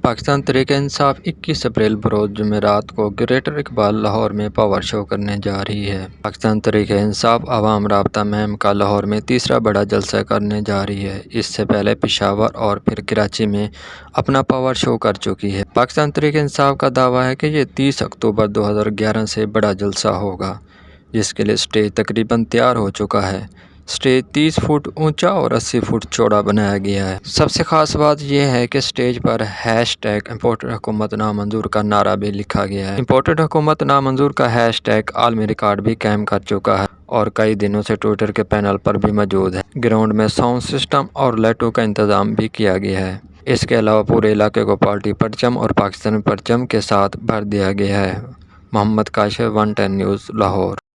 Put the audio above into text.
Pakistan Tehreek Insaf 21 April بروز جمعرات کو گریٹر اقبال لاہور میں پاور شو کرنے جا رہی ہے۔ پاکستان تحریک انصاف عوام رابطہ مہم کا لاہور میں تیسرا بڑا جلسہ کرنے جا رہی ہے۔ اس سے پہلے پشاور اور پھر کراچی میں اپنا پاور شو کر چکی ہے۔ پاکستان تحریک انصاف کا دعویٰ ہے کہ یہ 30 اکتوبر 2011 سے بڑا جلسہ ہوگا، جس کے لیے اسٹیج تقریباً تیار ہو چکا ہے۔ اسٹیج 30 فٹ اونچا اور 80 فٹ چوڑا بنایا گیا ہے۔ سب سے خاص بات یہ ہے کہ اسٹیج پر #امپورٹڈ حکومت نامنظور کا نعرہ بھی لکھا گیا ہے۔ امپورٹڈ حکومت نامنظور کا #، عالمی ریکارڈ بھی قائم کر چکا ہے اور کئی دنوں سے ٹوئٹر کے پینل پر بھی موجود ہے۔ گراؤنڈ میں ساؤنڈ سسٹم اور لائٹوں کا انتظام بھی کیا گیا ہے۔ اس کے علاوہ پورے علاقے کو پارٹی پرچم اور پاکستانی پرچم کے ساتھ بھر دیا گیا ہے۔ محمد کاشف، 110 نیوز، لاہور۔